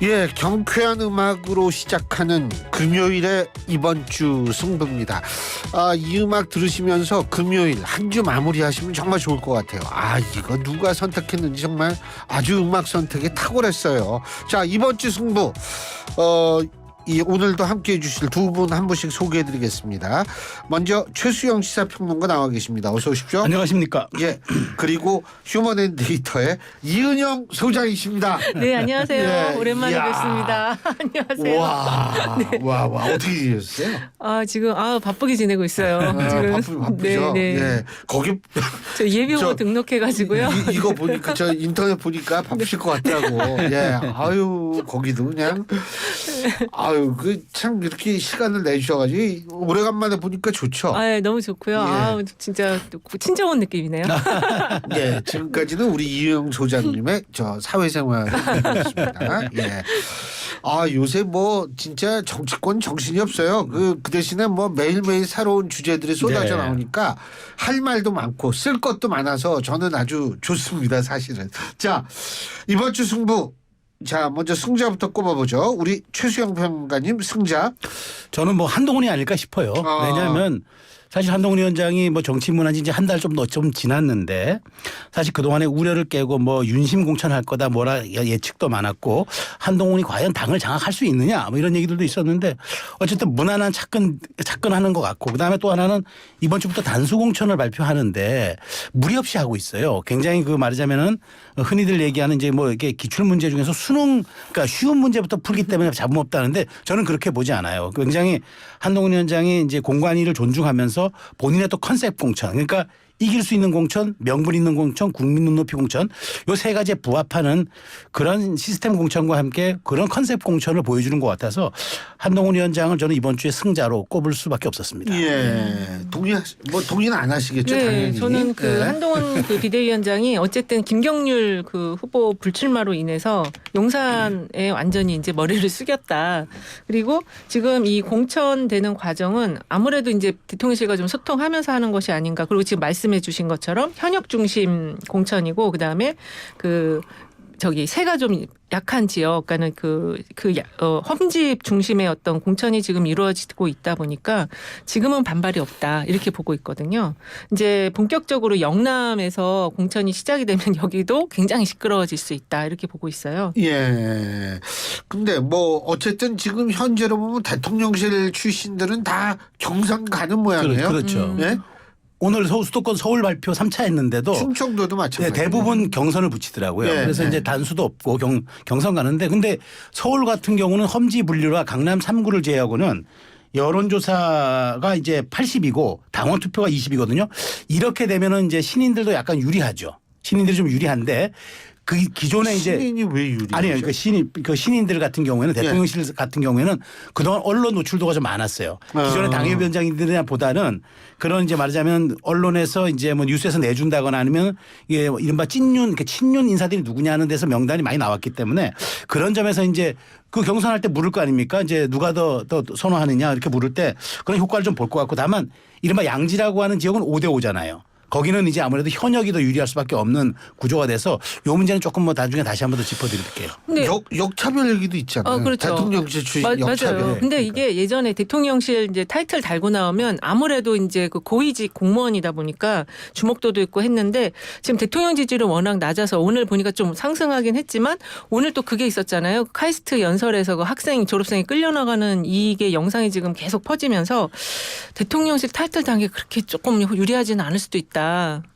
예, 경쾌한 음악으로 시작하는 금요일의 이번 주 승부입니다. 이 음악 들으시면서 금요일 한 주 마무리하시면 정말 좋을 것 같아요. 이거 누가 선택했는지 정말 아주 음악 선택에 탁월했어요. 자, 이번 주 승부 오늘도 함께해 주실 두 분 한 분씩 소개해드리겠습니다. 먼저 최수영 시사평론가 나와 계십니다. 어서 오십시오. 안녕하십니까. 예, 그리고 휴먼앤데이터의 이은영 소장이십니다. 네, 안녕하세요. 예, 오랜만에 이야. 뵙습니다. 안녕하세요. 와, 어떻게 지내셨어요? 지금 바쁘게 지내고 있어요. 지금 바쁘죠. 네. 예, 거기 저 예비 후보 등록해가지고요. 이거 보니까 저 인터넷 보니까 바쁘실 것 같더라고. 예, 거기도 그냥 참 이렇게 시간을 내주셔가지고 오래간만에 보니까 좋죠. 네, 너무 좋고요. 예. 진짜 친정 온 느낌이네요. 예, 지금까지는 우리 이영 소장님의 저 사회생활을 해주셨습니다. 예. 요새 뭐 진짜 정치권 정신이 없어요. 그 대신에 뭐 매일매일 새로운 주제들이 쏟아져 나오니까 할 말도 많고 쓸 것도 많아서 저는 아주 좋습니다, 사실은. 자, 이번 주 승부. 자, 먼저 승자부터 꼽아보죠. 우리 최수영 평론가님 승자. 저는 뭐 한동훈이 아닐까 싶어요. 왜냐하면 사실 한동훈 위원장이 뭐 정치인문한 지 이제 한 달 좀 지났는데 사실 그동안에 우려를 깨고 뭐 윤심 공천할 거다 뭐라 예측도 많았고 한동훈이 과연 당을 장악할 수 있느냐 뭐 이런 얘기들도 있었는데 어쨌든 무난한 착근하는 것 같고 그다음에 또 하나는 이번 주부터 단수 공천을 발표하는데 무리 없이 하고 있어요. 굉장히 말하자면은 흔히들 얘기하는 이제 뭐 이렇게 기출 문제 중에서 그러니까 쉬운 문제부터 풀기 때문에 잡음 없다는데 저는 그렇게 보지 않아요. 굉장히 한동훈 위원장이 이제 공관위를 존중하면서 본인의 또 컨셉 공천 그러니까 이길 수 있는 공천, 명분 있는 공천, 국민 눈높이 공천 요 세 가지에 부합하는 그런 시스템 공천과 함께 그런 컨셉 공천을 보여주는 것 같아서 한동훈 위원장을 저는 이번 주에 승자로 꼽을 수밖에 없었습니다. 예, 동의는 안 하시겠죠, 네, 당연히. 저는 예. 한동훈 비대위원장이 어쨌든 김경률 후보 불출마로 인해서 용산에 완전히 이제 머리를 숙였다. 그리고 지금 이 공천되는 과정은 아무래도 이제 대통령실과 좀 소통하면서 하는 것이 아닌가. 그리고 지금 말씀해 주신 것처럼 현역 중심 공천이고 그다음에 세가 좀 약한 지역, 그러니까는 험지 중심의 어떤 공천이 지금 이루어지고 있다 보니까 지금은 반발이 없다 이렇게 보고 있거든요. 이제 본격적으로 영남에서 공천이 시작이 되면 여기도 굉장히 시끄러워질 수 있다 이렇게 보고 있어요. 예. 근데 뭐 어쨌든 지금 현재로 보면 대통령실 출신들은 다 경선 가는 모양이에요. 그렇죠. 예? 오늘 수도권 서울 발표 3차 했는데도 충청도도 마찬가지. 대부분 경선을 붙이더라고요. 네, 그래서 네. 이제 단수도 없고 경선 가는데 근데 서울 같은 경우는 험지 분류와 강남 3구를 제외하고는 여론조사가 이제 80이고 당원 투표가 20이거든요. 이렇게 되면은 이제 신인들도 약간 유리하죠. 신인들이 좀 유리한데 그 기존에 이제 신인이 왜 유리해요? 아니요. 신인들 같은 경우에는 대통령실 같은 경우에는 그동안 언론 노출도가 좀 많았어요. 기존의 당협위원장들보다는 그런 이제 말하자면 언론에서 이제 뭐 뉴스에서 내준다거나 아니면 이게 이른바 친윤 인사들이 누구냐 하는 데서 명단이 많이 나왔기 때문에 그런 점에서 이제 그 경선할 때 물을 거 아닙니까? 이제 누가 더 선호하느냐 이렇게 물을 때 그런 효과를 좀 볼 것 같고 다만 이른바 양지라고 하는 지역은 5대5잖아요. 거기는 이제 아무래도 현역이 더 유리할 수밖에 없는 구조가 돼서 이 문제는 조금 뭐 나중에 다시 한 번 더 짚어드릴게요. 근데 역차별 얘기도 있잖아요. 그렇죠. 대통령실 출신 역차별. 맞아요. 근데 이게 예전에 대통령실 이제 타이틀 달고 나오면 아무래도 이제 그 고위직 공무원이다 보니까 주목도도 있고 했는데 지금 대통령 지지율은 워낙 낮아서 오늘 보니까 좀 상승하긴 했지만 오늘 또 그게 있었잖아요. 카이스트 연설에서 그 졸업생이 끌려나가는 이게 영상이 지금 계속 퍼지면서 대통령실 타이틀 단 게 그렇게 조금 유리하지는 않을 수도 있다.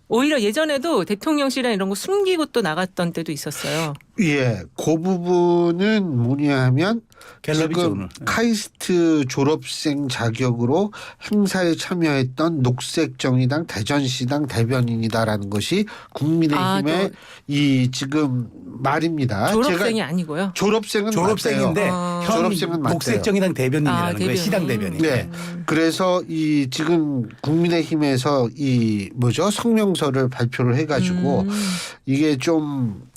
오히려 예전에도 대통령실이나 이런 거 숨기고 또 나갔던 때도 있었어요. 예, 그 부분은 뭐냐 하면 지금 카이스트 졸업생 자격으로 행사에 참여했던 녹색정의당 대전시당 대변인이다라는 것이 국민의힘의 이 지금 말입니다. 졸업생이 아니고요. 졸업생인데 졸업생은 맞대요. 녹색정의당 대변인이라는 거예요. 시당 대변인. 네. 그래서 이 지금 국민의힘에서 성명서를 발표를 해가지고 이게 좀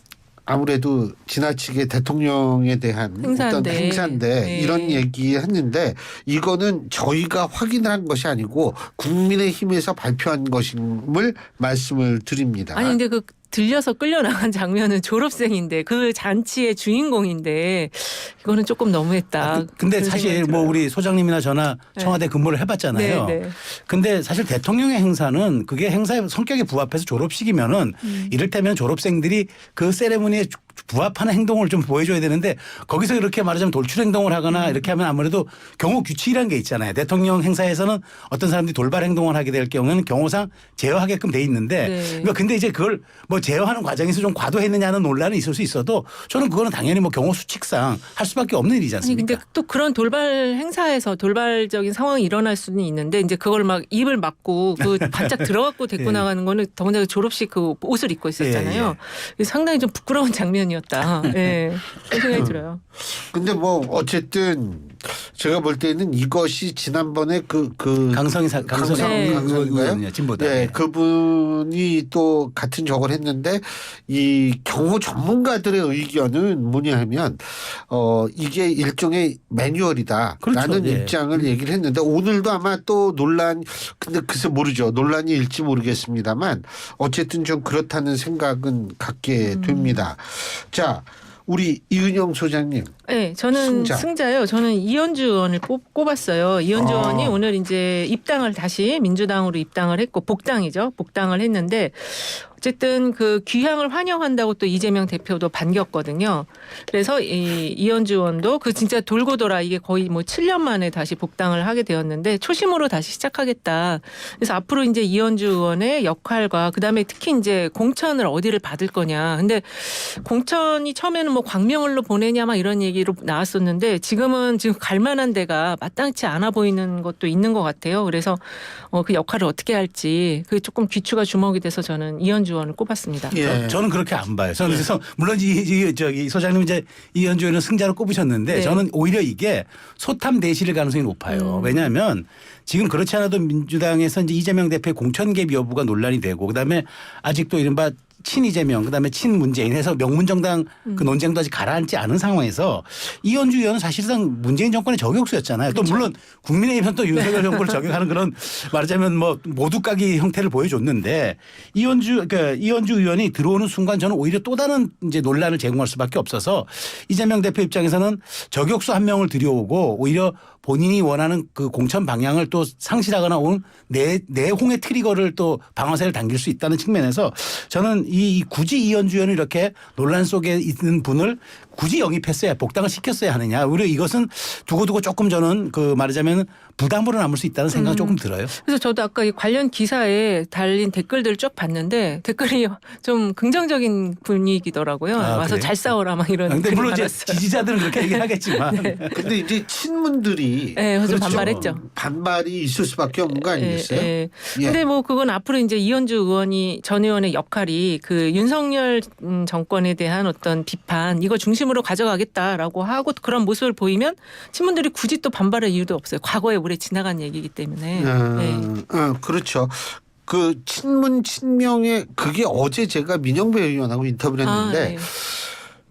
아무래도 지나치게 대통령에 대한 어떤 행사인데 이런 얘기했는데 이거는 저희가 확인한 것이 아니고 국민의힘에서 발표한 것임을 말씀을 드립니다. 아니 근데 들려서 끌려나간 장면은 졸업생인데 그 잔치의 주인공인데 이거는 조금 너무했다. 근데 그런 사실 생각이 뭐 들어요. 우리 소장님이나 저나 네. 청와대 근무를 해봤잖아요. 네, 네. 근데 사실 대통령의 행사는 그게 행사의 성격에 부합해서 졸업식이면은 이를테면 졸업생들이 그 세레모니에 부합하는 행동을 좀 보여줘야 되는데 거기서 이렇게 말하자면 돌출 행동을 하거나 이렇게 하면 아무래도 경호 규칙이라는 게 있잖아요. 대통령 행사에서는 어떤 사람들이 돌발 행동을 하게 될 경우에는 경호상 제어하게끔 돼 있는데 네. 그러니까 근데 이제 그걸 뭐 제어하는 과정에서 좀 과도했느냐는 논란이 있을 수 있어도 저는 그거는 당연히 뭐 경호 수칙상 할 수밖에 없는 일이지 아니 않습니까? 근데 또 그런 돌발 행사에서 돌발적인 상황이 일어날 수는 있는데 이제 그걸 막 입을 막고 그 반짝 들어갖고 데리고 예. 나가는 거는 더군다나 졸업식 그 옷을 입고 있었잖아요. 상당히 좀 부끄러운 장면이었다. 예. 그런 생각이 들어요. 근데 뭐 어쨌든 제가 볼 때는 이것이 지난번에 강성희 네. 의원이요 진보당. 네, 그분이 또 같은 저걸 했는데 이 경호 전문가들의 의견은 뭐냐하면 이게 일종의 매뉴얼이다라는 그렇죠. 예. 입장을 얘기를 했는데 오늘도 아마 또 논란 근데 글쎄 모르죠. 논란이 일지 모르겠습니다만 어쨌든 좀 그렇다는 생각은 갖게 됩니다. 자, 우리 이은영 소장님. 네, 저는 승자. 승자요. 저는 이현주 의원을 꼽았어요. 이현주 아. 의원이 오늘 이제 입당을 다시 민주당으로 입당을 했고 복당이죠. 복당을 했는데 어쨌든 그 귀향을 환영한다고 또 이재명 대표도 반겼거든요. 그래서 이 이현주 의원도 그 진짜 돌고 돌아 이게 거의 뭐 7년 만에 다시 복당을 하게 되었는데 초심으로 다시 시작하겠다. 그래서 앞으로 이제 이현주 의원의 역할과 그다음에 특히 이제 공천을 어디를 받을 거냐. 근데 공천이 처음에는 뭐 광명을로 보내냐 막 이런 얘기로 나왔었는데 지금은 지금 갈 만한 데가 마땅치 않아 보이는 것도 있는 것 같아요. 그래서 그 역할을 어떻게 할지 그게 조금 귀추가 주목이 돼서 저는 이현주 의원을 꼽았습니다. 예. 저는 그렇게 안 봐요. 저는 그래서 물론 저기 소장님 이제 이현주 의원은 승자로 꼽으셨는데 네. 저는 오히려 이게 소탐 대실일 가능성이 높아요. 왜냐하면 지금 그렇지 않아도 민주당에서 이제 이재명 대표의 공천 개입 여부가 논란이 되고 그다음에 아직도 이른바 친이재명 그다음에 친문재인 해서 명문정당 그 논쟁도 아직 가라앉지 않은 상황에서 이현주 의원은 사실상 문재인 정권의 저격수였잖아요. 또 물론 국민의힘은 또 윤석열 정권을 저격하는 그런 말하자면 뭐 모두 까기 형태를 보여줬는데 이현주 의원이 들어오는 순간 저는 오히려 또 다른 이제 논란을 제공할 수밖에 없어서 이재명 대표 입장에서는 저격수 한 명을 들여오고 오히려 본인이 원하는 그 공천 방향을 또 상실하거나 오는 내홍의 트리거를 또 방아쇠를 당길 수 있다는 측면에서 저는 이 굳이 이현주 의원을 이렇게 논란 속에 있는 분을 굳이 영입했어야 복당을 시켰어야 하느냐. 오히려 이것은 두고두고 조금 저는 그 말하자면 부담으로 남을 수 있다는 생각이 조금 들어요. 그래서 저도 아까 이 관련 기사에 달린 댓글들을 쭉 봤는데 댓글이 좀 긍정적인 분위기더라고요. 와서 그래요? 잘 싸워라 막 이런. 근데 글이 물론 이제 많았어요. 지지자들은 그렇게 얘기를 하겠지만 근데 이제 친문들이 네, 그래서 그렇죠. 반발했죠. 반발이 있을 수밖에 없는 거 아니겠어요? 예. 예. 근데 뭐 그건 앞으로 이제 이현주 전 의원의 역할이 그 윤석열 정권에 대한 어떤 비판 이거 중심으로 가져가겠다라고 하고 그런 모습을 보이면 친문들이 굳이 또 반발할 이유도 없어요. 과거에 오래 지나간 얘기이기 때문에. 네. 그렇죠. 그 친문 친명의 그게 어제 제가 민영배 의원하고 인터뷰를 했는데 네.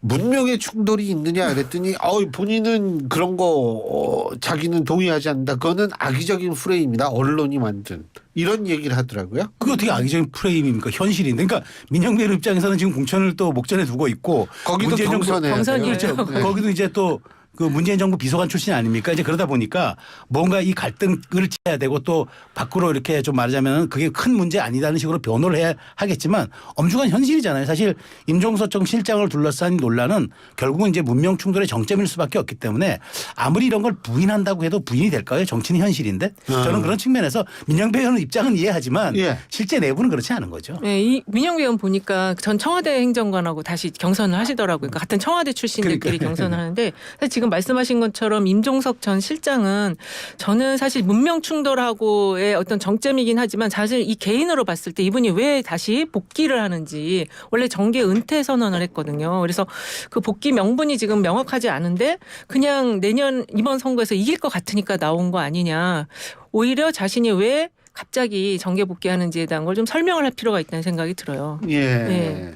문명의 충돌이 있느냐 그랬더니 본인은 그런 거 자기는 동의하지 않는다. 그거는 악의적인 프레임이다. 언론이 만든. 이런 얘기를 하더라고요. 그게 어떻게 악의적인 프레임입니까? 현실인데. 그러니까 민영배 입장에서는 지금 공천을 또 목전에 두고 있고 거기도 문재인 정부- 경선해야 경선이에요. 돼요. 그렇죠. 네. 거기도 이제 또 그 문재인 정부 비서관 출신 아닙니까? 이제 그러다 보니까 뭔가 이 갈등을 해야 되고 또 밖으로 이렇게 좀 말하자면 그게 큰 문제 아니다는 식으로 변호를 해야 하겠지만 엄중한 현실이잖아요. 사실 임종서청 실장을 둘러싼 논란은 결국은 이제 문명 충돌의 정점일 수밖에 없기 때문에 아무리 이런 걸 부인한다고 해도 부인이 될까요? 정치는 현실인데 저는 그런 측면에서 민영배 의원 입장은 이해하지만 예. 실제 내부는 그렇지 않은 거죠. 네, 이 민영배 의원 보니까 전 청와대 행정관하고 다시 경선을 하시더라고요. 그러니까 같은 청와대 출신들끼리 경선을 하는데 사실 지금 말씀하신 것처럼 임종석 전 실장은 저는 사실 문명 충돌하고의 어떤 정점이긴 하지만 사실 이 개인으로 봤을 때 이분이 왜 다시 복귀를 하는지 원래 정계 은퇴 선언을 했거든요. 그래서 그 복귀 명분이 지금 명확하지 않은데 그냥 내년 이번 선거에서 이길 것 같으니까 나온 거 아니냐. 오히려 자신이 왜 갑자기 정계 복귀하는지에 대한 걸 좀 설명을 할 필요가 있다는 생각이 들어요. 예. 네.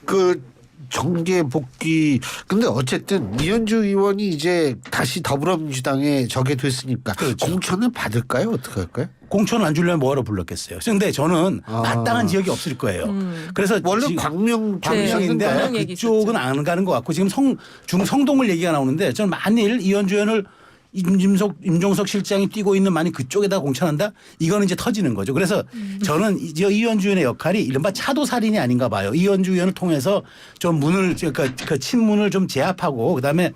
그 정계 복귀 근데 어쨌든 이현주 의원이 이제 다시 더불어민주당에 저게 됐으니까 그렇죠. 공천을 받을까요? 어떻게 할까요? 공천을 안 주려면 뭐하러 불렀겠어요. 그런데 저는 마땅한 지역이 없을 거예요. 그래서 원래 지금 광명인데 광명 얘기 그쪽은 안 가는 것 같고 지금 중성동을 얘기가 나오는데 저는 만일 이현주 의원을 임종석 실장이 뛰고 있는 만약 그쪽에다 공천한다? 이거는 이제 터지는 거죠. 그래서 저는 이현주 의원의 역할이 이른바 차도살인이 아닌가 봐요. 이현주 의원을 통해서 좀 그 친문을 좀 제압하고 그다음에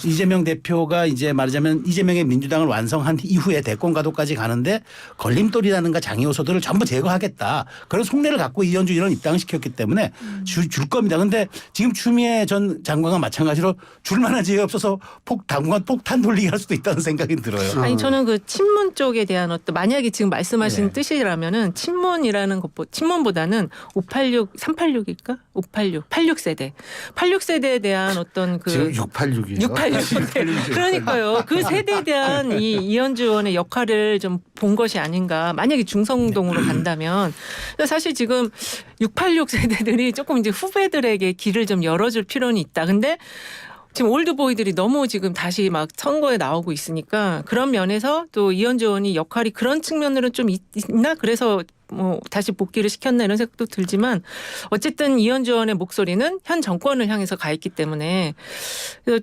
이재명 대표가 이제 말하자면 이재명의 민주당을 완성한 이후에 대권 가도까지 가는데 걸림돌이라든가 장애 요소들을 전부 제거하겠다. 그런 속내를 갖고 이현주 의원을 입당을 시켰기 때문에 줄 겁니다. 그런데 지금 추미애 전 장관과 마찬가지로 줄 만한 지역이 없어서 당분간 폭탄 돌리기 할 수도 있다는 생각이 들어요. 아니 저는 그 친문 쪽에 대한 어떤 만약에 지금 말씀하신 뜻이라면은 친문이라는 친문보다는 586, 386일까? 86세대. 86세대에 대한 어떤 그 지금 686이에요. 686세대. 그러니까요. 그 세대에 대한 이현주 의원의 역할을 좀 본 것이 아닌가. 만약에 중성동으로 간다면 사실 지금 686 세대들이 조금 이제 후배들에게 길을 좀 열어줄 필요는 있다. 근데 지금 올드보이들이 너무 지금 다시 막 선거에 나오고 있으니까 그런 면에서 또 이현주 의원이 역할이 그런 측면으로는 좀 있나? 그래서 뭐 다시 복귀를 시켰나 이런 생각도 들지만 어쨌든 이현주 의원의 목소리는 현 정권을 향해서 가 있기 때문에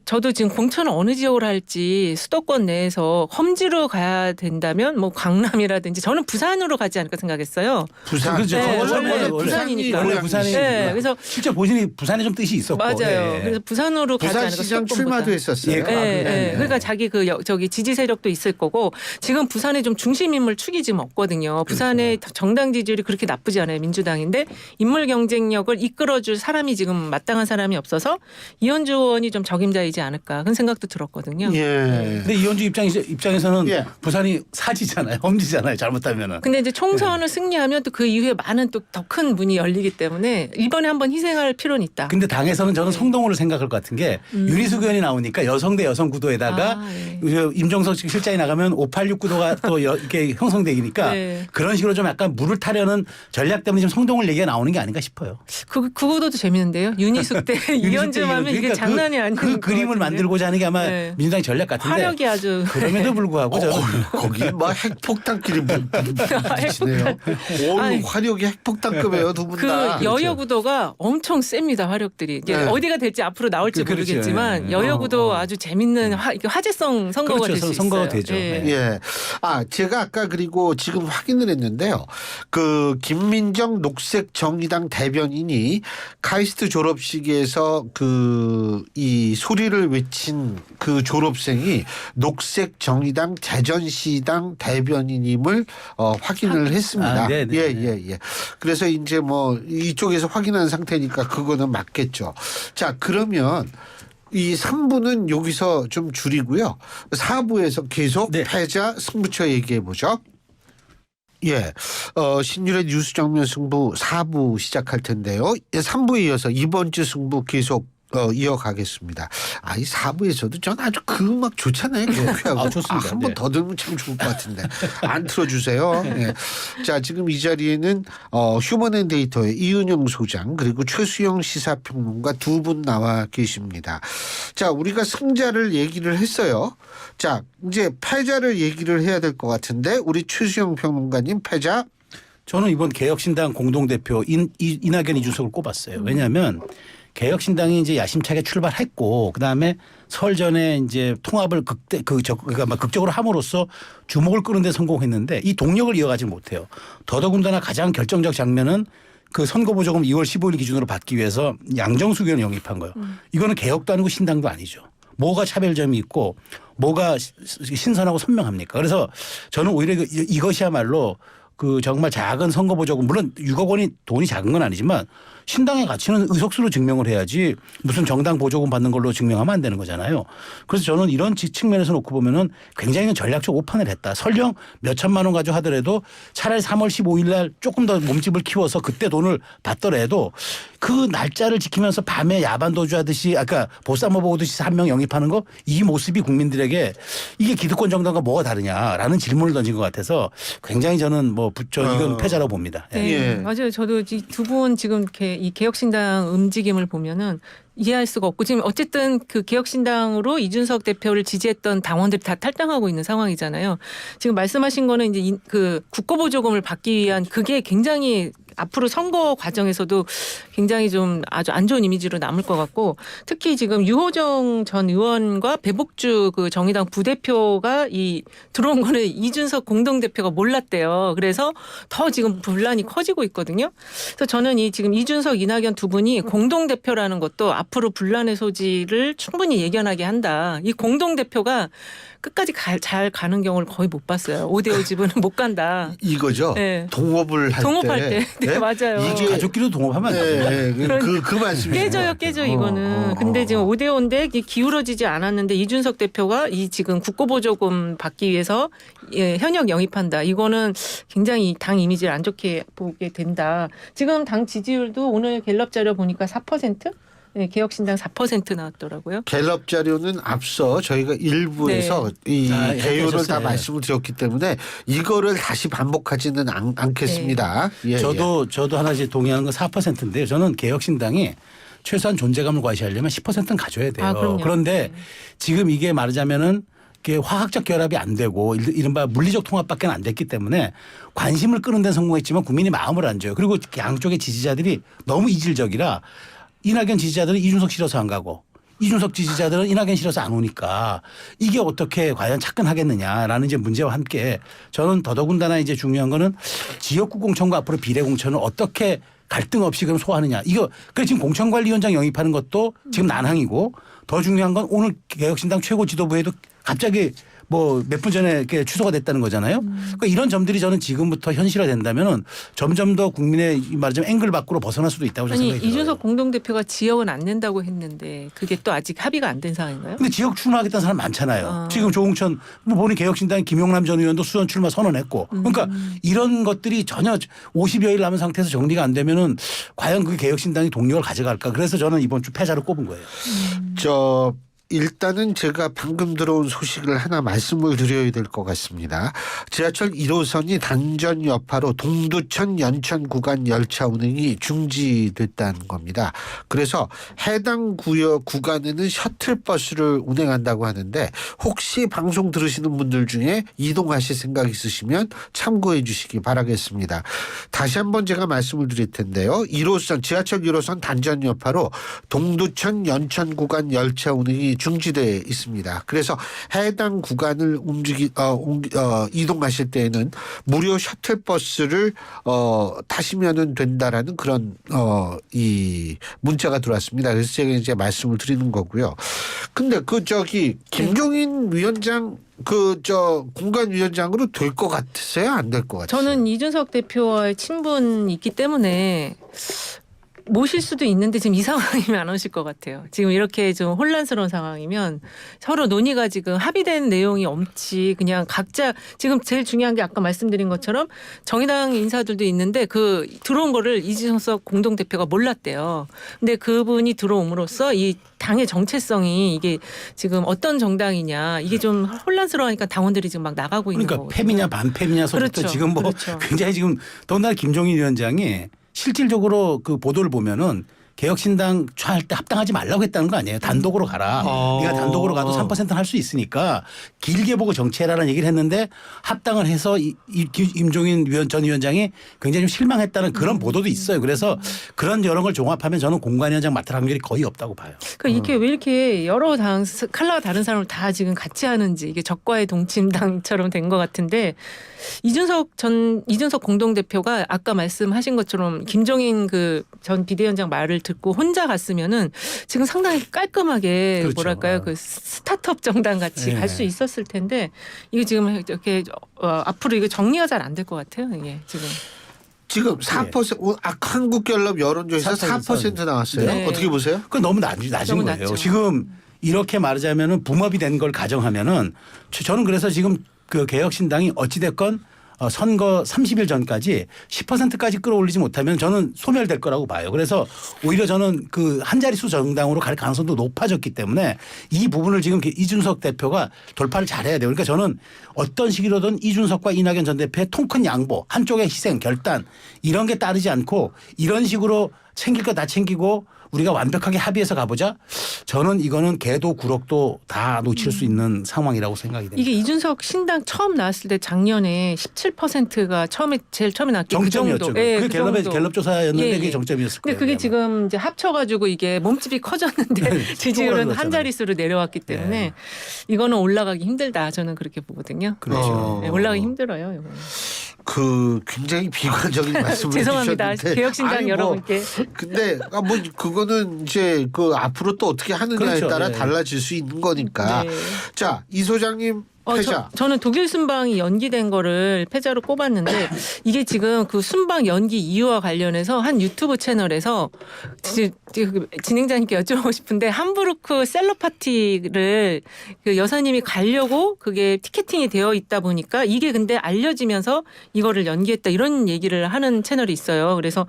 저도 지금 공천을 어느 지역으로 할지 수도권 내에서 험지로 가야 된다면 뭐 강남이라든지 저는 부산으로 가지 않을까 생각했어요. 부산. 그렇죠. 네, 원래 부산이니까. 원래 부산이. 네, 그래서 실제 본인이 부산에 좀 뜻이 있었고. 맞아요. 예. 그래서 부산으로 가지 않을까. 부산시장 수도권보다. 출마도 했었어요. 예, 네. 그러니까 자기 저기 지지 세력도 있을 거고 지금 부산에 좀 중심 인물 축이 지금 없거든요. 부산의 정당 지지율이 그렇게 나쁘지 않아요. 민주당인데 인물 경쟁력을 이끌어줄 사람이 지금 마땅한 사람이 없어서 이현주 의원이 좀 적임자이지 않을까 그런 생각도 들었거든요. 예. 근데 이현주 입장에서는 예. 부산이 사지잖아요. 험지잖아요. 잘못하면은. 근데 이제 총선을 승리하면 또 그 이후에 많은 또 더 큰 문이 열리기 때문에 이번에 한번 희생할 필요는 있다. 근데 당에서는 저는 성동호를 생각할 것 같은 게 윤희숙 의원이 나오니까 여성 대 여성 구도에다가 임종석 실장이 나가면 586 구도가 또 이렇게 형성되니까 네. 그런 식으로 좀 약간 물을 타려는 전략 때문에 지금 성동을 얘기가 나오는 게 아닌가 싶어요. 그 구도도 재밌는데요. 윤희숙 대 이현주 하면 이게 그러니까 장난이 아닌 그 그림을 만들고자 하는 게 아마 네. 민주당 전략 같은데 화력이 아주 그럼에도 불구하고 저는 거기 뭐 핵폭탄끼리 부딪히네요. 아니, 화력이 핵폭탄급이에요, 두 분 그 다. 여여 구도가 엄청 셉니다. 화력들이 이제 네. 어디가 될지 앞으로 나올지 그렇죠. 모르겠지만 예. 여여 구도 아주 재밌는 화제성 선거가 그렇죠. 될 수 있어요. 선거가 되죠. 예. 네. 예. 제가 아까 그리고 지금 확인을 했는데요. 그 김민정 녹색정의당 대변인이 카이스트 졸업식에서 이 소리를 외친 그 졸업생이 녹색정의당 대전시당 대변인임을 확인을 했습니다. 네. 예. 그래서 이제 뭐 이쪽에서 확인한 상태니까 그거는 맞겠죠. 자, 그러면 이 3부는 여기서 좀 줄이고요. 4부에서 계속 네. 패자 승부처 얘기해 보죠. 예. 신율의 뉴스 정면 승부 4부 시작할 텐데요. 3부에 이어서 이번 주 승부 계속 이어가겠습니다. 이 4부에서도 전 아주 그 음악 좋잖아요. 좋습니다. 한 번 네. 더 들으면 참 좋을 것 같은데 안 틀어주세요. 예. 자, 지금 이 자리에는 휴먼앤데이터의 이은영 소장 그리고 최수영 시사평론가 두 분 나와 계십니다. 자, 우리가 승자를 얘기를 했어요. 자, 이제 패자를 얘기를 해야 될 것 같은데 우리 최수영 평론가님 패자. 저는 이번 개혁신당 공동대표 이낙연 이준석을 꼽았어요. 왜냐하면 개혁신당이 이제 야심차게 출발했고 그다음에 설 전에 이제 통합을 그러니까 극적으로 함으로써 주목을 끄는 데 성공했는데 이 동력을 이어가지 못해요. 더더군다나 가장 결정적 장면은 그 선거보조금 2월 15일 기준으로 받기 위해서 양정숙 의원을 영입한 거예요. 이거는 개혁도 아니고 신당도 아니죠. 뭐가 차별점이 있고 뭐가 신선하고 선명합니까? 그래서 저는 오히려 이것이야말로 그 정말 작은 선거보조금 물론 6억 원이 돈이 작은 건 아니지만 신당의 가치는 의석수로 증명을 해야지 무슨 정당 보조금 받는 걸로 증명하면 안 되는 거잖아요. 그래서 저는 이런 측면에서 놓고 보면은 굉장히 전략적 오판을 했다. 설령 몇 천만 원 가지고 하더라도 차라리 3월 15일 날 조금 더 몸집을 키워서 그때 돈을 받더라도 그 날짜를 지키면서 밤에 야반도주 하듯이 아까 보쌈 먹어보듯이 한 명 영입하는 거 이 모습이 국민들에게 이게 기득권 정당과 뭐가 다르냐라는 질문을 던진 것 같아서 굉장히 저는 뭐 이건 패자라고 봅니다. 예. 네, 예. 맞아요. 저도 이 두 분 지금 이 개혁신당 움직임을 보면은 이해할 수가 없고 지금 어쨌든 그 개혁신당으로 이준석 대표를 지지했던 당원들이 다 탈당하고 있는 상황이잖아요. 지금 말씀하신 거는 이제 그 국고보조금을 받기 위한 그게 굉장히 앞으로 선거 과정에서도 굉장히 좀 아주 안 좋은 이미지로 남을 것 같고 특히 지금 유호정 전 의원과 배복주 그 정의당 부대표가 이 들어온 거는 이준석 공동대표가 몰랐대요. 그래서 더 지금 분란이 커지고 있거든요. 그래서 저는 이 지금 이준석 이낙연 두 분이 공동대표라는 것도 앞으로 분란의 소지를 충분히 예견하게 한다. 이 공동대표가 끝까지 잘 가는 경우를 거의 못 봤어요. 5대5 지분은 못 간다. 이거죠. 네. 동업을 할 동업할 때. 때. 네, 맞아요. 이게 가족끼리도 동업하면 안 됩니다. 그 말씀이시죠. 깨져 이거는. 근데 지금 5대5인데 기울어지지 않았는데 이준석 대표가 이 지금 국고보조금 받기 위해서 현역 영입한다. 이거는 굉장히 당 이미지를 안 좋게 보게 된다. 지금 당 지지율도 오늘 갤럽 자료 보니까 4%? 네, 개혁신당 4% 나왔더라고요. 갤럽 자료는 앞서 저희가 일부에서 이 개요를 다 말씀을 드렸기 때문에 이거를 다시 반복하지는 않겠습니다. 네. 예, 저도 하나씩 동의하는 건 4%인데요. 저는 개혁신당이 최소한 존재감을 과시하려면 10%는 가져야 돼요. 그런데 지금 이게 말하자면은 이게 화학적 결합이 안 되고 이른바 물리적 통합밖에 안 됐기 때문에 관심을 끄는 데 성공했지만 국민이 마음을 안 줘요. 그리고 양쪽의 지지자들이 너무 이질적이라 이낙연 지지자들은 이준석 싫어서 안 가고 이준석 지지자들은 이낙연 싫어서 안 오니까 이게 어떻게 과연 착근하겠느냐라는 이제 문제와 함께 저는 더더군다나 이제 중요한 거는 지역구 공천과 앞으로 비례 공천을 어떻게 갈등 없이 그럼 소화하느냐. 그래서 지금 공천관리위원장 영입하는 것도 지금 난항이고 더 중요한 건 오늘 개혁신당 최고 지도부에도 갑자기 뭐 몇 분 전에 이렇게 취소가 됐다는 거잖아요. 그러니까 이런 점들이 저는 지금부터 현실화된다면은 점점 더 국민의 말하자면 앵글 밖으로 벗어날 수도 있다고 생각이 들어요. 이준석 공동대표가 지역은 안 낸다고 했는데 그게 또 아직 합의가 안 된 상황인가요? 근데 지역 출마하겠다는 사람 많잖아요. 지금 조홍천 뭐 보니 개혁신당 김용남 전 의원도 수원 출마 선언했고 그러니까 이런 것들이 전혀 50여일 남은 상태에서 정리가 안 되면은 과연 그 개혁신당이 동력을 가져갈까. 그래서 저는 이번 주 패자를 꼽은 거예요. 일단은 제가 방금 들어온 소식을 하나 말씀을 드려야 될 것 같습니다. 지하철 1호선이 단전 여파로 동두천 연천 구간 열차 운행이 중지됐다는 겁니다. 그래서 해당 구역 구간에는 셔틀버스를 운행한다고 하는데 혹시 방송 들으시는 분들 중에 이동하실 생각 있으시면 참고해 주시기 바라겠습니다. 다시 한번 제가 말씀을 드릴 텐데요. 1호선 지하철 1호선 단전 여파로 동두천 연천 구간 열차 운행이 중지돼 있습니다. 그래서 해당 구간을 이동하실 때에는 무료 셔틀버스를 타시면은 된다라는 그런 이 문자가 들어왔습니다. 그래서 제가 이제 말씀을 드리는 거고요. 근데 김종인 위원장 공관위원장으로 될 것 같으세요? 안 될 것 같으세요? 저는 이준석 대표와의 친분이 있기 때문에 모실 수도 있는데 지금 이 상황이면 안 오실 것 같아요. 지금 이렇게 좀 혼란스러운 상황이면 서로 논의가 지금 합의된 내용이 없지 그냥 각자 지금 제일 중요한 게 아까 말씀드린 것처럼 정의당 인사들도 있는데 그 들어온 거를 이준석 공동대표가 몰랐대요. 근데 그분이 들어옴으로써 이 당의 정체성이 이게 지금 어떤 정당이냐 이게 좀 혼란스러우니까 당원들이 지금 막 나가고 있는 거거든요. 그러니까 패미냐 반패미냐서부터 그렇죠. 지금 굉장히 지금 더군다나 김종인 위원장이 실질적으로 그 보도를 보면은 개혁신당 할 때 합당하지 말라고 했다는 거 아니에요. 단독으로 가라. 네가 단독으로 가도 3%는 할 수 있으니까 길게 보고 정치해라라는 얘기를 했는데 합당을 해서 김종인 전 위원장이 굉장히 좀 실망했다는 그런 보도도 있어요. 그래서 그런 여러 걸 종합하면 저는 공관위원장 맡을 확률이 거의 없다고 봐요. 그러니까 이게 왜 이렇게 여러 당 칼라가 다른 사람을 다 지금 같이 하는지 이게 적과의 동침당처럼 된 것 같은데 이준석 공동대표가 아까 말씀하신 것처럼 김종인 그 전 비대위원장 말을 듣고 혼자 갔으면은 지금 상당히 깔끔하게 그렇죠. 뭐랄까요 그 스타트업 정당 같이 갈 수 있었을 텐데 이게 지금 이렇게 앞으로 이게 정리가 잘 안 될 것 같아요. 이게 지금 4% 한국갤럽 여론조사 4% 나왔어요. 네. 어떻게 보세요? 그건 너무 낮은 너무 거예요. 낮죠. 지금 이렇게 말하자면은 붕업이 된 걸 가정하면은 저는 그래서 지금 그 개혁신당이 어찌됐건 선거 30일 전까지 10%까지 끌어올리지 못하면 저는 소멸될 거라고 봐요. 그래서 오히려 저는 그 한 자릿수 정당으로 갈 가능성도 높아졌기 때문에 이 부분을 지금 이준석 대표가 돌파를 잘해야 돼요. 그러니까 저는 어떤 식으로든 이준석과 이낙연 전 대표의 통큰 양보, 한쪽의 희생, 결단 이런 게 따르지 않고 이런 식으로 챙길 거 다 챙기고 우리가 완벽하게 합의해서 가보자. 저는 이거는 개도 구럭도 다 놓칠 수 있는 상황이라고 생각이 됩니다. 이게 이준석 신당 처음 나왔을 때 작년에 17%가 제일 처음에 나왔기 정점이었죠. 예, 그게 갤럽 조사였는데 예, 예. 그게 정점이었을 거예요. 근데 그게 지금 이제 합쳐가지고 이게 몸집이 커졌는데 지지율은 한 자릿수로 내려왔기 때문에 네. 이거는 올라가기 힘들다. 저는 그렇게 보거든요. 그렇죠. 네, 올라가기 힘들어요. 이거는. 그 굉장히 비관적인 말씀을 죄송합니다. 해주셨는데 개혁신당 아니, 여러분께. 근데 뭐 그거는 이제 그 앞으로 또 어떻게 하느냐에 그렇죠. 따라 네. 달라질 수 있는 거니까. 네. 자, 이 소장님 패자. 저는 독일 순방이 연기된 거를 패자로 꼽았는데 이게 지금 그 순방 연기 이유와 관련해서 한 유튜브 채널에서 진행자님께 여쭤보고 싶은데 함부르크 셀러 파티를 그 여사님이 가려고 그게 티켓팅이 되어 있다 보니까 이게 근데 알려지면서 이거를 연기했다 이런 얘기를 하는 채널이 있어요. 그래서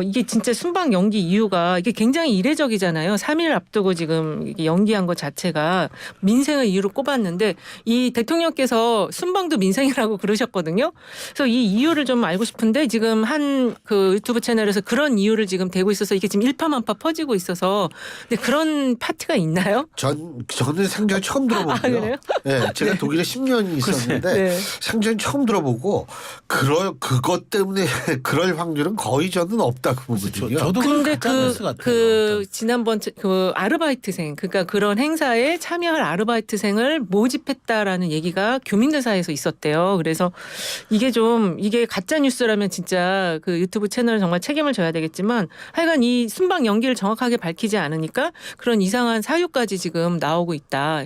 이게 진짜 순방 연기 이유가 이게 굉장히 이례적이잖아요. 3일 앞두고 지금 이게 연기한 것 자체가 민생을 이유로 꼽았는데 이 대통령께서 순방도 민생이라고 그러셨거든요. 그래서 이 이유를 좀 알고 싶은데 지금 한 그 유튜브 채널에서 그런 이유를 지금 대고 있어서 이게 지금 일파만파 퍼지고 있어서 근데 그런 파티가 있나요? 저는 생전 처음 들어보고요. 아, 그래요? 네, 제가 독일에 10년 있었는데 네. 생전 처음 들어보고 그것 때문에 그럴 확률은 거의 저는 없다고 보거든요. 저도 근데 가짜뉴스 같아요. 그 지난번 그 아르바이트생 그러니까 그런 행사에 참여할 아르바이트생을 모집했다라는 얘기가 교민들 사이에서 있었대요. 그래서 이게 가짜 뉴스라면 진짜 그 유튜브 채널 정말 책임을 져야 되겠지만 하여간 이 순방 연기를 정확하게 밝히지 않으니까 그런 이상한 사유까지 지금 나오고 있다.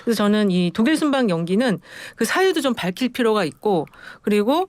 그래서 저는 이 독일 순방 연기는 그 사유도 좀 밝힐 필요가 있고 그리고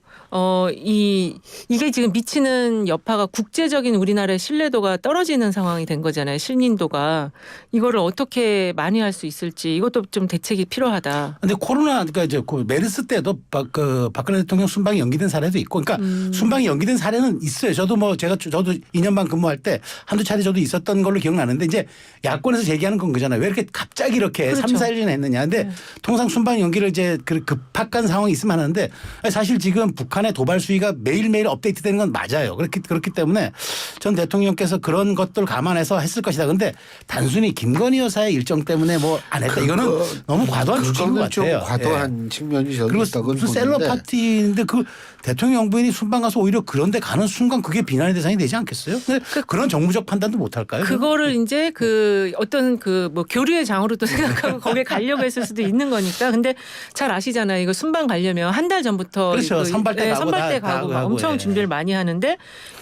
이게 지금 미치는 여파가 국제적인 우리나라의 신뢰도가 떨어지는 상황이 된 거잖아요. 신인도가 이거를 어떻게 만회할 수 있을지 이것도 좀 대책이 필요하다. 근데 코로나 그러니까 이제 그 메르스 때도 박근혜 대통령 순방이 연기된 사례도 있고 그러니까 순방이 연기된 사례는 있어요. 저도 2년 반 근무할 때 한두 차례 저도 있었던 걸로 기억나는데 이제 야권에서 제기하는 건 그잖아요. 왜 이렇게 갑자기 이렇게 그렇죠. 3, 4일 전에 했느냐. 근데 통상 순방 연기를 이제 급박한 상황이 있으면 하는데 사실 지금 북한의 도발 수위가 매일매일 업데이트되는 건 맞아요. 그렇기 때문에 전 대통령께서 그런 것들 감안해서 했을 것이다. 근데 단순히 김건희 여사의 일정 때문에 뭐 안 했다. 이거는 너무 과도한 추측인 것 좀 같아요. 과도한 측면이 저는 그리고 있다고 무슨 셀러 보는데. 파티인데 그 대통령 영부인이 순방 가서 오히려 그런데 가는 순간 그게 비난의 대상이 되지 않겠어요? 근데 그런 정무적 판단도 못 할까요? 그거를 이제 그 어떤 그 뭐 교류의 장으로도 생각하고 거기에 가려고 했을 수도 있는 거니까. 근데 잘 아시잖아요. 이거 순방 가려면 한 달 전부터 그렇죠. 선발대 가고 선발대 다 가고 하고, 엄청 예. 준비를 많이 하는데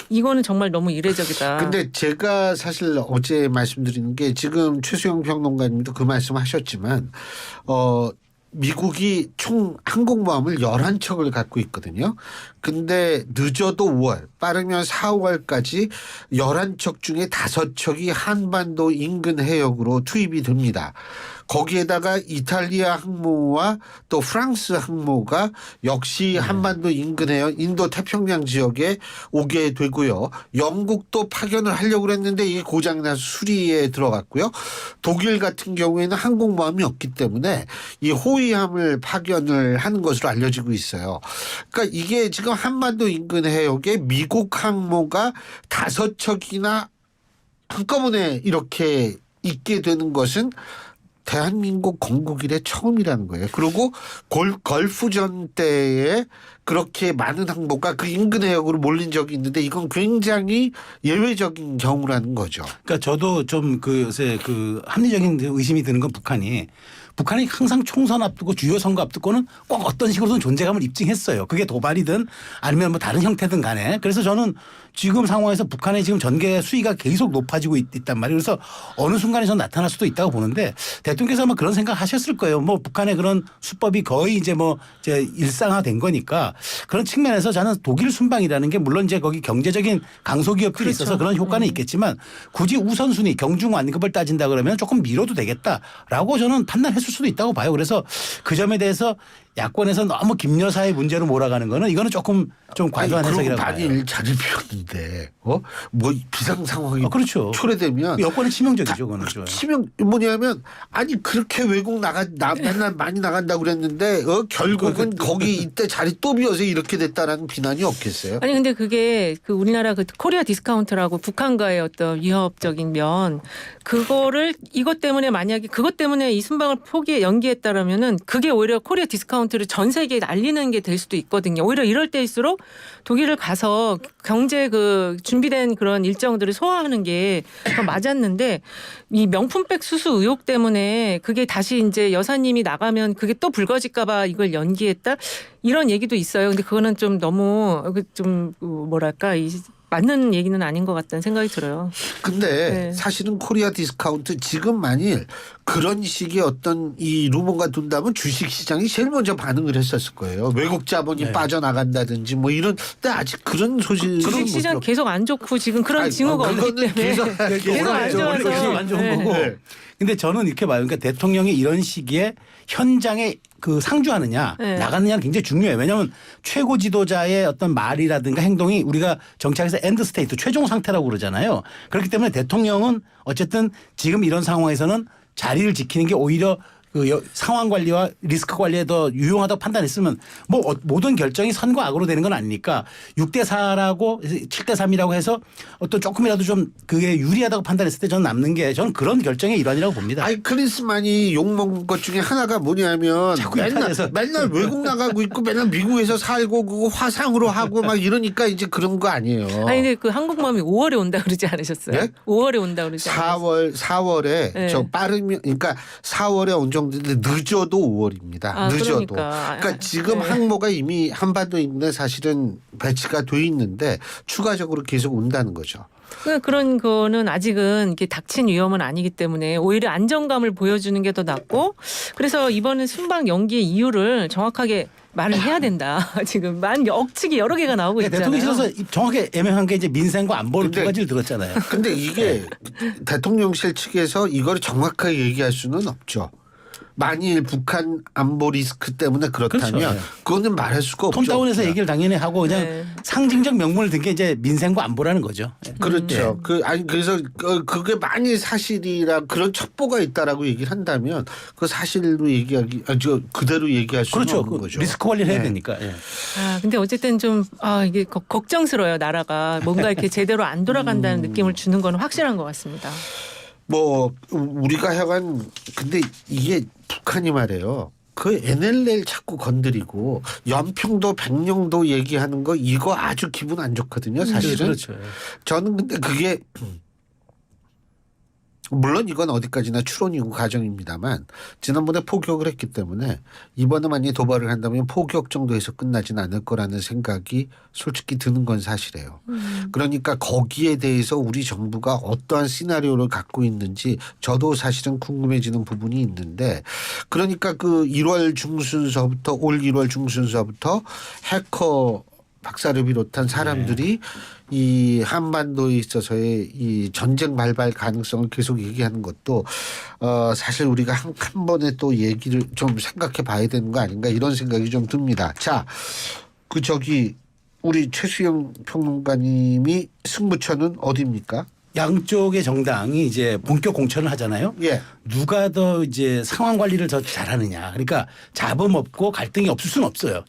이거는 정말 너무 이례적이다. 근데 제가 사실 어제 말씀드리는 게 지금 최수영 평론가님도 그 말씀하셨지만 미국이 총 항공모함을 11척을 갖고 있거든요. 근데 늦어도 5월, 빠르면 4월까지 11척 중에 5척이 한반도 인근 해역으로 투입이 됩니다. 거기에다가 이탈리아 항모와 또 프랑스 항모가 역시 한반도 인근 해역 인도 태평양 지역에 오게 되고요. 영국도 파견을 하려고 그랬는데 이게 고장나서 수리에 들어갔고요. 독일 같은 경우에는 항공모함이 없기 때문에 이 호위함을 파견을 하는 것으로 알려지고 있어요. 그러니까 이게 지금 한반도 인근 해역에 미국 항모가 5척이나 한꺼번에 이렇게 있게 되는 것은 대한민국 건국 이래 처음이라는 거예요. 그리고 걸프전 때에 그렇게 많은 항모가 그 인근 해역으로 몰린 적이 있는데 이건 굉장히 예외적인 경우라는 거죠. 그러니까 저도 좀 요새 합리적인 의심이 드는 건 북한이 항상 총선 앞두고 주요 선거 앞두고는 꼭 어떤 식으로든 존재감을 입증했어요. 그게 도발이든 아니면 뭐 다른 형태든 간에. 그래서 저는 지금 상황에서 북한의 지금 전개 수위가 계속 높아지고 있단 말이에요. 그래서 어느 순간에 전 나타날 수도 있다고 보는데 대통령께서 아마 그런 생각 하셨을 거예요. 뭐 북한의 그런 수법이 거의 이제 일상화된 거니까 그런 측면에서 저는 독일 순방이라는 게 물론 이제 거기 경제적인 강소기업들이 그렇죠. 있어서 그런 효과는 있겠지만 굳이 우선순위 경중완급을 따진다 그러면 조금 미뤄도 되겠다라고 저는 판단했을 수도 있다고 봐요. 그래서 그 점에 대해서 야권에서 너무 김 여사의 문제로 몰아가는 거는 이거는 조금 좀 과도한 해석이라고 봐요. 만일 자리 비웠는데 뭐 비상 상황이 그렇죠. 초래되면 여권은 치명적이죠. 그거는 좀. 치명 뭐냐면 아니 그렇게 외국 맨날 많이 나간다고 그랬는데 결국은 거기 이때 자리 또 비어서 이렇게 됐다라는 비난이 없겠어요? 아니 근데 그게 그 우리나라 그 코리아 디스카운트라고 북한과의 어떤 위협적인 면 그거를 이것 때문에 만약에 그것 때문에 이 순방을 연기했다라면은 그게 오히려 코리아 디스카운트를 전 세계에 알리는 게 될 수도 있거든요. 오히려 이럴 때일수록 독일을 가서 경제 그 준비된 그런 일정들을 소화하는 게 더 맞았는데 이 명품백 수수 의혹 때문에 그게 다시 이제 여사님이 나가면 그게 또 불거질까봐 이걸 연기했다 이런 얘기도 있어요. 근데 그거는 좀 너무 좀 뭐랄까 맞는 얘기는 아닌 것 같다는 생각이 들어요. 근데 네. 사실은 코리아 디스카운트 지금 만일 그런 식의 어떤 이 루머가 돈다면 주식시장이 제일 먼저 반응을 했었을 거예요. 외국 자본이 네. 빠져나간다든지 뭐 이런 근데 아직 그런 소식은 주식시장 못 계속 안 좋고 지금 그런 징후가 없기 그거는 때문에 계속 안 좋아서. 계속 안 좋은 네. 거고. 네. 근데 저는 이렇게 봐요. 그러니까 대통령이 이런 시기에 현장에 그 상주하느냐 네. 나가느냐는 굉장히 중요해요. 왜냐하면 최고 지도자의 어떤 말이라든가 행동이 우리가 정치학에서 엔드 스테이트 최종 상태라고 그러잖아요. 그렇기 때문에 대통령은 어쨌든 지금 이런 상황에서는 자리를 지키는 게 오히려 그 상황 관리와 리스크 관리에 더 유용하다고 판단했으면 뭐 모든 결정이 선과 악으로 되는 건 아니니까 6대 4라고 7대 3이라고 해서 어떤 조금이라도 좀 그게 유리하다고 판단했을 때 저는 남는 게 저는 그런 결정의 일환이라고 봅니다. 아니 크리스만이 욕먹은 것 중에 하나가 뭐냐면 자꾸 맨날 이탈해서. 외국 나가고 있고 맨날 미국에서 살고 그거 화상으로 하고 막 이러니까 이제 그런 거 아니에요. 아니 근데 그 한국맘이 5월에 온다 그러지 않으셨어요? 네? 5월에 온다 그러지 않으셨어요? 4월에 네. 저 빠르면 그러니까 4월에 온 정도인데 늦어도 5월입니다. 아, 늦어도. 그러니까. 지금 네. 항모가 이미 한반도에 있는 사실은 배치가 돼 있는데 추가적으로 계속 온다는 거죠. 그런 거는 아직은 이게 닥친 위험은 아니기 때문에 오히려 안정감을 보여주는 게 더 낫고 그래서 이번에 순방 연기의 이유를 정확하게 말을 해야 된다. 지금 억측이 여러 개가 나오고 있잖아요. 대통령실에서 정확하게 애매한 게 이제 민생과 안보를 근데- 두 가지를 들었잖아요. 근데 이게 대통령실 측에서 이걸 정확하게 얘기할 수는 없죠. 만일 북한 안보 리스크 때문에 그렇다면 그렇죠. 네. 그거는 말할 수가 없죠. 톤 다운해서 얘기를 당연히 하고 그냥 네. 상징적 명분을 든 게 이제 민생과 안보라는 거죠. 그렇죠. 그래서 그게 만일 사실이라 그런 첩보가 있다라고 얘기를 한다면 그 사실로 얘기하기 그대로 얘기할 수는 그렇죠. 없는 그 거죠. 리스크 관리를 해야 네. 되니까. 예. 근데 어쨌든 좀 이게 걱정스러워요. 나라가 뭔가 이렇게 제대로 안 돌아간다는 느낌을 주는 건 확실한 것 같습니다. 뭐 우리가 하여간 근데 이게 북한이 말해요. 그 NLL 자꾸 건드리고 연평도 백령도 얘기하는 거 이거 아주 기분 안 좋거든요. 사실은. 그렇죠. 저는 근데 그게 물론 이건 어디까지나 추론이고 가정입니다만 지난번에 포격을 했기 때문에 이번에 만약에 도발을 한다면 포격 정도에서 끝나진 않을 거라는 생각이 솔직히 드는 건 사실이에요. 그러니까 거기에 대해서 우리 정부가 어떠한 시나리오를 갖고 있는지 저도 사실은 궁금해지는 부분이 있는데 그러니까 그 1월 중순서부터 올 1월 중순서부터 해커 박사를 비롯한 사람들이 이 한반도에 있어서의 이 전쟁 발발 가능성을 계속 얘기하는 것도 사실 우리가 한 번에 또 얘기를 좀 생각해 봐야 되는 거 아닌가 이런 생각이 좀 듭니다. 자, 우리 최수영 평론가님이 승부처는 어디입니까? 양쪽의 정당이 이제 본격 공천을 하잖아요. 예. 누가 더 이제 상황 관리를 더 잘하느냐. 그러니까 잡음 없고 갈등이 없을 수는 없어요.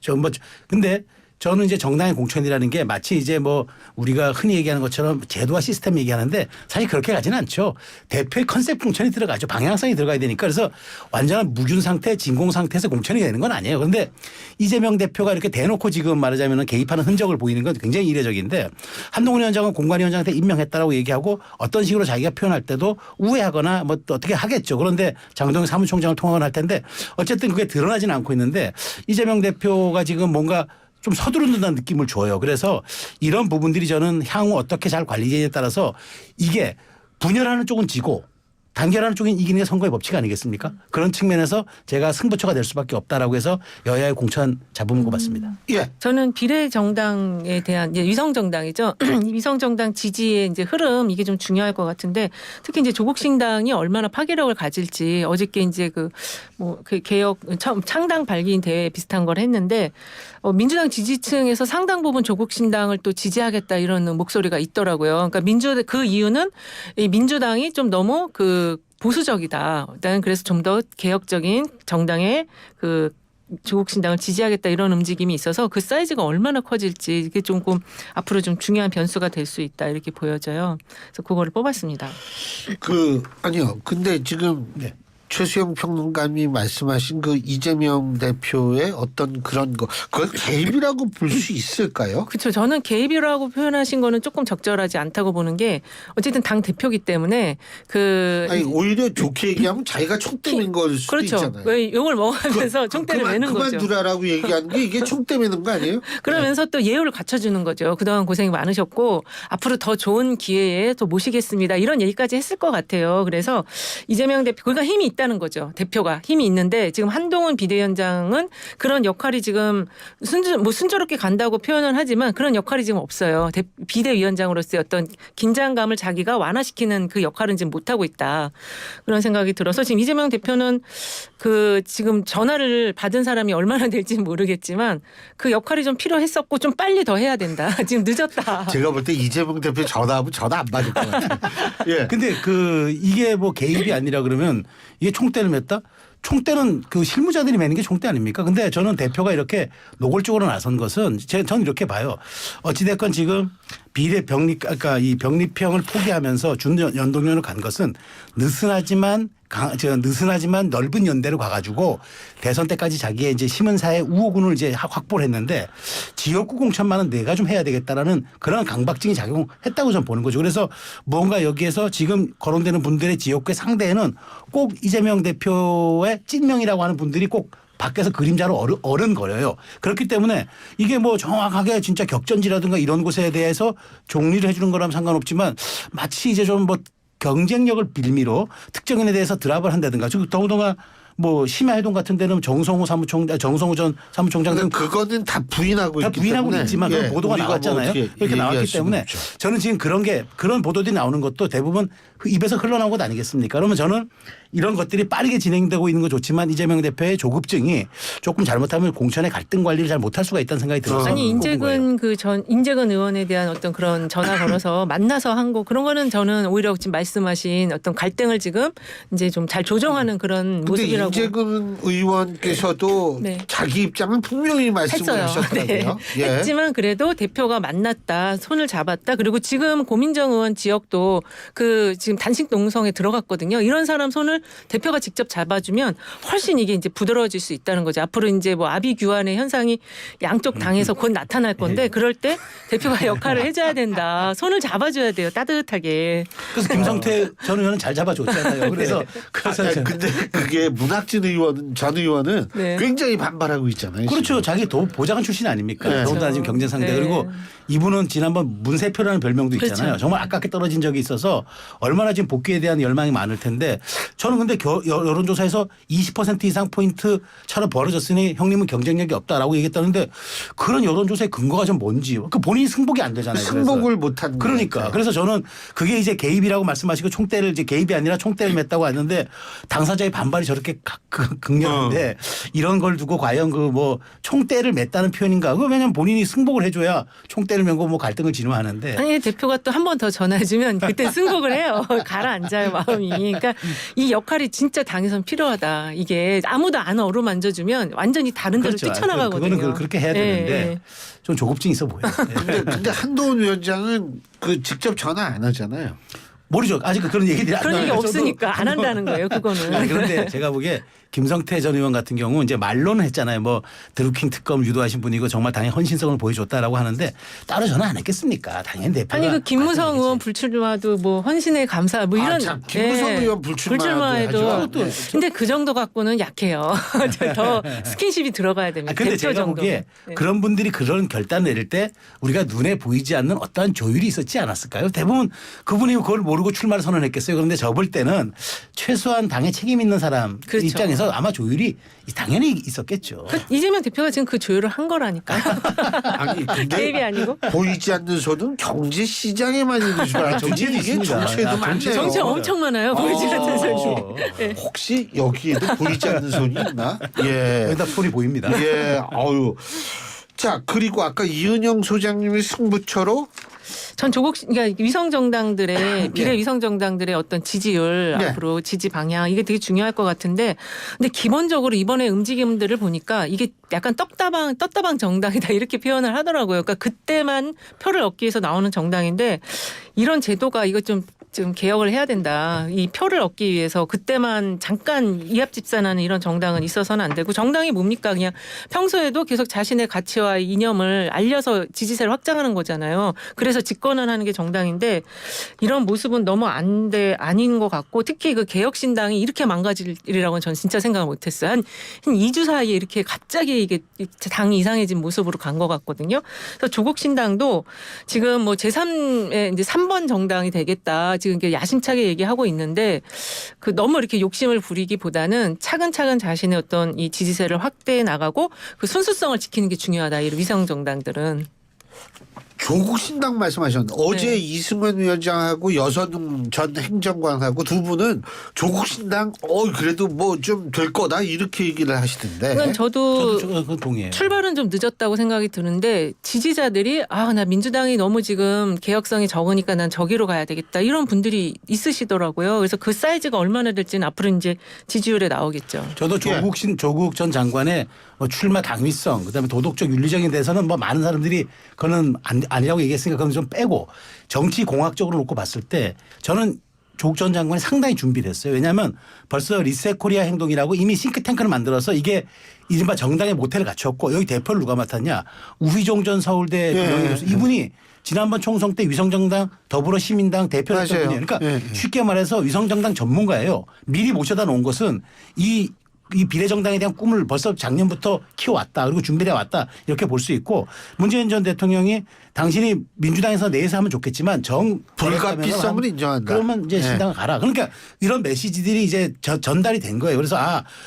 근데 저는 이제 정당의 공천이라는 게 마치 이제 뭐 우리가 흔히 얘기하는 것처럼 제도와 시스템 얘기하는데 사실 그렇게 가지는 않죠. 대표의 컨셉 공천이 들어가죠. 방향성이 들어가야 되니까 그래서 완전한 무균 상태, 진공 상태에서 공천이 되는 건 아니에요. 그런데 이재명 대표가 이렇게 대놓고 지금 말하자면 개입하는 흔적을 보이는 건 굉장히 이례적인데 한동훈 위원장은 공관위원장한테 임명했다라고 얘기하고 어떤 식으로 자기가 표현할 때도 우회하거나 뭐 또 어떻게 하겠죠. 그런데 장동영 사무총장을 통화를 할 텐데 어쨌든 그게 드러나지는 않고 있는데 이재명 대표가 지금 뭔가 좀 서두른다는 느낌을 줘요. 그래서 이런 부분들이 저는 향후 어떻게 잘 관리되냐에 따라서 이게 분열하는 쪽은 지고 단결하는 쪽이 이기는 게 선거의 법칙 아니겠습니까? 그런 측면에서 제가 승부처가 될 수밖에 없다라고 해서 여야의 공천 잡은 것 같습니다. 예. 저는 비례정당에 대한 이제 위성정당이죠. 위성정당 지지의 이제 흐름 이게 좀 중요할 것 같은데 특히 이제 조국신당이 얼마나 파괴력을 가질지 어저께 이제 그 개혁 창당 발기인 대회 비슷한 걸 했는데 민주당 지지층에서 상당 부분 조국신당을 또 지지하겠다 이런 목소리가 있더라고요. 그러니까 그 이유는 이 민주당이 좀 너무 그 보수적이다. 일단 그래서 좀 더 개혁적인 정당의 그 조국신당을 지지하겠다 이런 움직임이 있어서 그 사이즈가 얼마나 커질지 이게 조금 앞으로 좀 중요한 변수가 될 수 있다 이렇게 보여져요. 그래서 그거를 뽑았습니다. 아니요. 근데 지금 네. 최수영 평론가님이 말씀하신 그 이재명 대표의 어떤 그런 거 그걸 개입이라고 볼 수 있을까요? 그렇죠. 저는 개입이라고 표현하신 거는 조금 적절하지 않다고 보는 게 어쨌든 당 대표기 때문에 아니 오히려 좋게 얘기하면 자기가 총대맨 걸 수도 그렇죠. 있잖아요. 왜 욕을 먹으면서 총대를 매는 거죠. 그만두라라고 얘기하는 게 이게 총대 매는 거 아니에요? 그러면서 또 예우를 갖춰주는 거죠. 그동안 고생이 많으셨고 앞으로 더 좋은 기회에 또 모시겠습니다. 이런 얘기까지 했을 것 같아요. 그래서 이재명 대표 그러니까 힘이 있다는 거죠. 대표가 힘이 있는데 지금 한동훈 비대위원장은 그런 역할이 지금 순조롭게 간다고 표현을 하지만 그런 역할이 지금 없어요. 비대위원장으로서의 어떤 긴장감을 자기가 완화시키는 그 역할은 지금 못하고 있다. 그런 생각이 들어서 지금 이재명 대표는 그 지금 전화를 받은 사람이 얼마나 될지는 모르겠지만 그 역할이 좀 필요했었고 좀 빨리 더 해야 된다. 지금 늦었다. 제가 볼 때 이재명 대표 전화하면 전화 안 받을 것 같아요. 예. 근데 이게 뭐 개입이 아니라 그러면 이게 총대를 맸다? 총대는 그 실무자들이 매는 게 총대 아닙니까? 근데 저는 대표가 이렇게 노골적으로 나선 것은 저는 이렇게 봐요. 어찌됐건 지금 그러니까 이 병립형을 포기하면서 준연동형으로 간 것은 느슨하지만 넓은 연대로 가가지고 대선 때까지 자기의 이제 시민사회 우호군을 이제 확보를 했는데 지역구 공천만은 내가 좀 해야 되겠다라는 그런 강박증이 작용했다고 저는 보는 거죠. 그래서 뭔가 여기에서 지금 거론되는 분들의 지역구의 상대에는 꼭 이재명 대표의 찐명이라고 하는 분들이 꼭 밖에서 그림자로 어른거려요. 그렇기 때문에 이게 뭐 정확하게 진짜 격전지라든가 이런 곳에 대해서 정리를 해주는 거라면 상관없지만 마치 이제 좀 뭐 경쟁력을 빌미로 특정인에 대해서 드랍을 한다든가 더군다나 뭐 심야해동 같은 데는 정성호 전 사무총장 등 그거는 다 부인하고 있기 때문에 있지만 예, 보도가 우리가 나왔잖아요. 뭐 이렇게 나왔기 때문에 없죠. 저는 지금 그런 보도들이 나오는 것도 대부분 입에서 흘러나온 것 아니겠습니까? 그러면 저는 이런 것들이 빠르게 진행되고 있는 건 좋지만 이재명 대표의 조급증이 조금 잘못하면 공천의 갈등 관리를 잘 못할 수가 있다는 생각이 들어서 아니 인재근 인재근 의원에 대한 어떤 그런 전화 걸어서 만나서 한 거 그런 거는 저는 오히려 지금 말씀하신 어떤 갈등을 지금 이제 좀 잘 조정하는 그런 모습이라고. 인재근 의원께서도 네. 자기 입장은 분명히 말씀을 했어요. 하셨더라고요. 네. 예. 했지만 그래도 대표가 만났다, 손을 잡았다. 그리고 지금 고민정 의원 지역도 그 지금 단식 농성에 들어갔거든요. 이런 사람 손을 대표가 직접 잡아주면 훨씬 이게 이제 부드러워질 수 있다는 거죠. 앞으로 이제 뭐 아비규환의 현상이 양쪽 당에서 곧 나타날 건데 그럴 때 대표가 역할을 해줘야 된다. 손을 잡아줘야 돼요. 따뜻하게. 그래서 김성태 전 의원은 잘 잡아줬잖아요. 그래서 근데 그게 문학진 전 의원은 네. 굉장히 반발하고 있잖아요. 그렇죠. 자기 보좌관 출신 아닙니까? 네. 더군다나 지금 경쟁 상대. 네. 그리고 이분은 지난번 문세표라는 별명도 있잖아요. 그렇죠. 정말 아깝게 떨어진 적이 있어서 얼마나 지금 복귀에 대한 열망이 많을 텐데 저는 근데 여론조사에서 20% 이상 포인트 차로 벌어졌으니 형님은 경쟁력이 없다라고 얘기했다는데 그런 여론조사의 근거가 좀 뭔지 그 본인이 승복이 안 되잖아요. 승복을 못한 그러니까 그래서 저는 그게 이제 개입이라고 말씀하시고 총대를 이제 개입이 아니라 총대를 맸다고 하는데 당사자의 반발이 저렇게 극렬한데 이런 걸 두고 과연 그 뭐 총대를 맸다는 표현인가? 그 왜냐면 본인이 승복을 해줘야 총대를 메고 뭐 갈등을 진화하는데. 아니 대표가 또 한 번 더 전화해주면 그때 승복을 해요. 가라앉아요 마음이. 그러니까 이 역할이 진짜 당에선 필요하다. 이게 아무도 안 어루만져주면 완전히 다른 데로 그렇죠. 뛰쳐나가거든요. 그거는 그렇게 해야 되는데 좀 조급증이 있어 보여요. 근데 한동훈 위원장은 그 직접 전화 안 하잖아요. 모르죠. 아직 그런 얘기들이 안 그런 얘기 나와요. 없으니까 안 한다는 거예요. 그거는. 그런데 제가 보기에 김성태 전 의원 같은 경우 이제 말로는 했잖아요. 뭐 드루킹 특검 유도하신 분이고 정말 당의 헌신성을 보여줬다라고 하는데 따로 전화 안 했겠습니까? 당연히 대표가. 아니 그 김무성 의원 불출마도 뭐 헌신에 감사 뭐 이런. 참 김무성 의원 불출마에도. 하죠. 네. 근데 그 정도 갖고는 약해요. 더 스킨십이 들어가야 됩니다. 근데 대표 제가 정도. 보기에 그런 분들이 그런 결단 내릴 때 우리가 눈에 보이지 않는 어떠한 조율이 있었지 않았을까요? 대부분 그분이 그걸 모르고 출마를 선언했겠어요. 그런데 접을 때는 최소한 당에 책임 있는 사람 그렇죠. 입장에서 아마 조율이 당연히 있었겠죠. 이재명 대표가 지금 그 조율을 한 거라니까. 아니 근데 개입이 아니고. 보이지 않는 손은 경제 시장에만 있는 줄 알았더니 정치에도 이게 있습니다. 정치에도 많네요. 정치 엄청 많아요. 보이지 않는 손이. 네. 혹시 여기에도 보이지 않는 손이 있나? 예. 여기다 풀이 보입니다. 예. 아유. 자 그리고 아까 이은영 소장님의 승부처로 전 그러니까 위성 정당들의 비례 예. 위성 정당들의 어떤 지지율 네. 앞으로 지지 방향 이게 되게 중요할 것 같은데 근데 기본적으로 이번에 움직임들을 보니까 이게 약간 떴다방 정당이다 이렇게 표현을 하더라고요. 그러니까 그때만 표를 얻기 위해서 나오는 정당인데 이런 제도가 이거 좀 개혁을 해야 된다. 이 표를 얻기 위해서 그때만 잠깐 이합 집산하는 이런 정당은 있어서는 안 되고 정당이 뭡니까? 그냥 평소에도 계속 자신의 가치와 이념을 알려서 지지세를 확장하는 거잖아요. 그래서 집권을 하는 게 정당인데 이런 모습은 너무 아닌 것 같고 특히 그 개혁신당이 이렇게 망가질이라고는 전 진짜 생각을 못했어요. 한 2주 사이에 이렇게 갑자기 이게 당이 이상해진 모습으로 간 것 같거든요. 그래서 조국신당도 지금 뭐 제3의 이제 3번 정당이 되겠다. 지금 이렇게 야심차게 얘기하고 있는데 그 너무 이렇게 욕심을 부리기보다는 차근차근 자신의 어떤 이 지지세를 확대해 나가고 그 순수성을 지키는 게 중요하다. 이 위성 정당들은. 조국 신당 말씀하셨는데 어제 네. 이승만 위원장하고 여선웅 전 행정관하고 두 분은 조국 신당 그래도 뭐 좀 될 거다 이렇게 얘기를 하시던데. 그건 저도 그건 동의해요. 출발은 좀 늦었다고 생각이 드는데 지지자들이 나 민주당이 너무 지금 개혁성이 적으니까 난 저기로 가야 되겠다 이런 분들이 있으시더라고요. 그래서 그 사이즈가 얼마나 될지는 앞으로 이제 지지율에 나오겠죠. 저도 조국 전 장관의 뭐 출마 당위성 그다음에 도덕적 윤리적인 데서는 뭐 많은 사람들이 그거는 아니라고 얘기했으니까 그건 좀 빼고 정치 공학적으로 놓고 봤을 때 저는 조국 전 장관이 상당히 준비를 했어요. 왜냐하면 벌써 리셋 코리아 행동이라고 이미 싱크탱크를 만들어서 이게 이른바 정당의 모태를 갖췄고 여기 대표를 누가 맡았냐. 우희종 전 서울대 명예교수 이분이 지난번 총선 때 위성정당 더불어시민당 대표를 했던 분이에요. 그러니까 쉽게 말해서 위성정당 전문가예요. 미리 모셔다 놓은 것은 이 비례정당에 대한 꿈을 벌써 작년부터 키워왔다. 그리고 준비해 왔다. 이렇게 볼 수 있고 문재인 전 대통령이 당신이 민주당에서 내에서 하면 좋겠지만 불가피성을 인정한다. 그러면 이제 신당을 가라. 그러니까 이런 메시지들이 이제 전달이 된 거예요. 그래서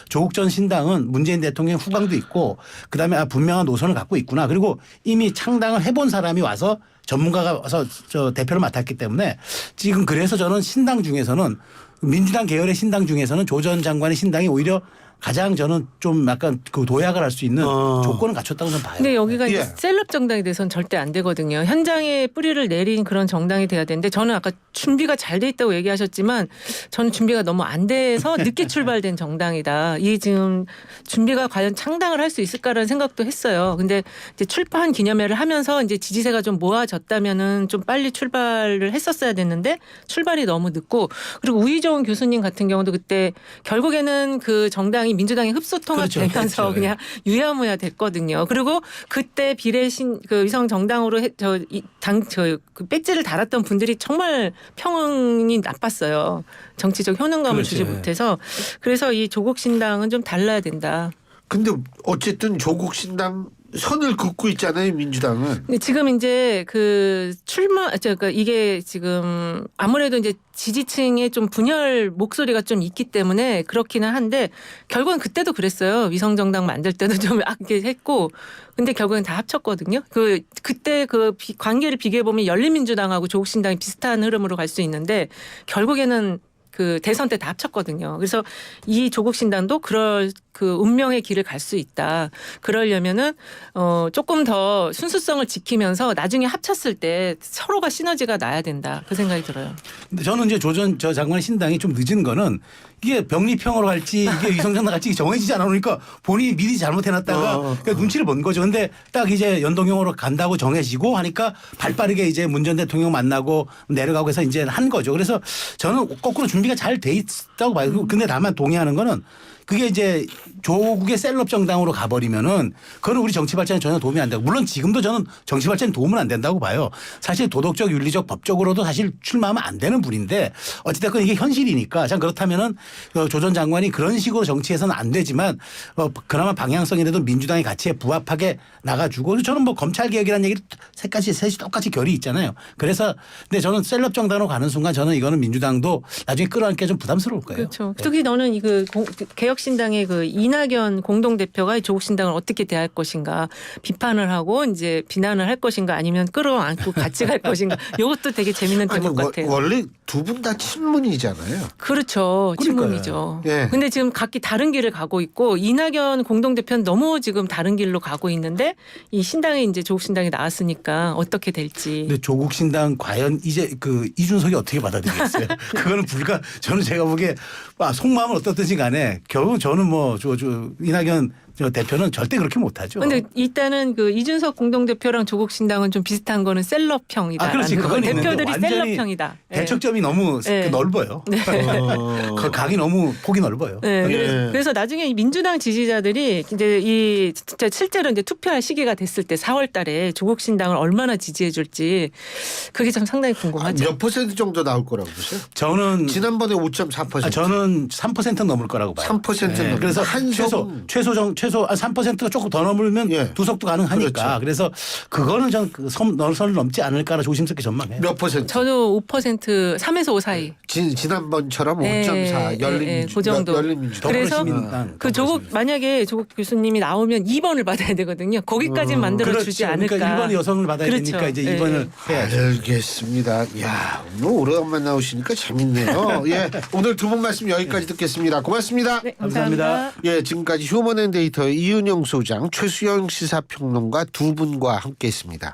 조국 전 신당은 문재인 대통령 후광도 있고 그다음에 분명한 노선을 갖고 있구나. 그리고 이미 창당을 해본 사람이 와서 전문가가 와서 대표를 맡았기 때문에 지금 그래서 저는 신당 중에서는 민주당 계열의 신당 중에서는 조 전 장관의 신당이 오히려 가장 저는 좀 약간 그 도약을 할 수 있는 조건을 갖췄다고 저는 봐요. 근데 여기가 예. 이제 셀럽 정당이 돼서는 절대 안 되거든요. 현장에 뿌리를 내린 그런 정당이 돼야 되는데 저는 아까 준비가 잘 돼 있다고 얘기하셨지만 저는 준비가 너무 안 돼서 늦게 출발된 정당이다. 이 지금 준비가 과연 창당을 할 수 있을까라는 생각도 했어요. 근데 이제 출판 기념회를 하면서 이제 지지세가 좀 모아졌다면은 좀 빨리 출발을 했었어야 됐는데 출발이 너무 늦고 그리고 우희정 교수님 같은 경우도 그때 결국에는 그 정당이 민주당이 흡수 통합되면서 그렇죠. 그냥 유야무야 됐거든요. 그리고 그때 그 위성 정당으로 그 배지를 달았던 분들이 정말 평이 나빴어요. 정치적 효능감을 그렇지. 주지 못해서 그래서 이 조국 신당은 좀 달라야 된다. 근데 어쨌든 조국 신당 선을 긋고 있잖아요, 민주당은. 근데 지금 이제 그 그러니까 이게 지금 아무래도 이제 지지층의 좀 분열 목소리가 좀 있기 때문에 그렇기는 한데 결국은 그때도 그랬어요. 위성정당 만들 때도 좀 악게 했고 근데 결국엔 다 합쳤거든요. 그때 관계를 비교해 보면 열린민주당하고 조국신당이 비슷한 흐름으로 갈 수 있는데 결국에는 그 대선 때 다 합쳤거든요. 그래서 이 조국신당도 그럴 그 운명의 길을 갈 수 있다. 그러려면은 조금 더 순수성을 지키면서 나중에 합쳤을 때 서로가 시너지가 나야 된다. 그 생각이 들어요. 근데 저는 이제 조 전 장관의 신당이 좀 늦은 거는 이게 병리평으로 갈지 이게 위성정당 갈지 정해지지 않아 놓으니까 본인이 미리 잘못해놨다가 그러니까 눈치를 본 거죠. 근데 딱 이제 연동형으로 간다고 정해지고 하니까 발빠르게 이제 문 전 대통령 만나고 내려가고 해서 이제 한 거죠. 그래서 저는 거꾸로 준비가 잘 돼 있다고 봐요. 근데 다만 동의하는 거는 그게 이제 조국의 셀럽 정당으로 가버리면은 그거는 우리 정치 발전에 전혀 도움이 안 되고 물론 지금도 저는 정치 발전에 도움은 안 된다고 봐요. 사실 도덕적, 윤리적, 법적으로도 사실 출마하면 안 되는 분인데 어찌됐건 이게 현실이니까 참 그렇다면은 조 전 장관이 그런 식으로 정치해서는 안 되지만 그나마 방향성이라도 민주당의 가치에 부합하게 나가주고 저는 뭐 검찰 개혁이라는 얘기를 셋이 똑같이 결이 있잖아요. 그래서 근데 저는 셀럽 정당으로 가는 순간 저는 이거는 민주당도 나중에 끌어안기가 좀 부담스러울 거예요. 그렇죠. 특히 너는 개혁신당의 그 이낙연 공동대표가 조국 신당을 어떻게 대할 것인가 비판을 하고 이제 비난을 할 것인가 아니면 끌어안고 같이 갈 것인가 이것도 되게 재밌는 대목 같아요. 원래 두 분 다 친문이잖아요. 그렇죠. 그러니까요. 친문이죠. 예. 근데 지금 각기 다른 길을 가고 있고 이낙연 공동대표는 너무 지금 다른 길로 가고 있는데 이 신당에 이제 조국 신당이 나왔으니까 어떻게 될지. 근데 조국 신당 과연 이제 그 이준석이 어떻게 받아들이겠어요? 그거는 저는 제가 보기에 속마음은 어떻든지 간에 결국 저는 뭐 이낙연 대표는 절대 그렇게 못하죠. 근데 일단은 그 이준석 공동대표랑 조국 신당은 좀 비슷한 거는 셀럽형이다. 그렇지. 그건 대표들이 완전히 셀럽형이다. 대척점이 너무 네. 넓어요. 그 각이 너무 폭이 넓어요. 네. 예. 그래서 나중에 이 민주당 지지자들이 이제 이 진짜 실제로 이제 투표할 시기가 됐을 때 4월달에 조국 신당을 얼마나 지지해줄지 그게 참 상당히 궁금하죠. 몇 퍼센트 정도 나올 거라고 보세요? 저는 지난번에 5.4%. 저는 3% 넘을 거라고 봐요. 3% 넘을 그래서 한석은 최소 3%가 조금 더 넘으면 예. 두 석도 가능하니까. 그렇죠. 그래서 그거는 전 선을 넘지 않을까라 조심스럽게 전망해요. 몇 퍼센트? 저도 5% 3에서 5 사이. 지난번처럼 네, 5.4 그 정도. 열린민주당. 그래서 더불어시민당, 그 조국 만약에 조국 교수님이 나오면 2번을 받아야 되거든요. 거기까지는 만들어 주지 그렇죠. 않을까. 그러니까 1번 여성을 받아야 그렇죠. 되니까 이제 예. 2번을 해야죠. 알겠습니다. 이야, 오늘 오래간만 나오시니까 재밌네요. 예, 오늘 두 분 말씀 여기까지 듣겠습니다. 고맙습니다. 네, 감사합니다. 감사합니다. 예, 지금까지 휴먼앤데이터의 이은영 소장, 최수영 시사평론가 두 분과 함께했습니다.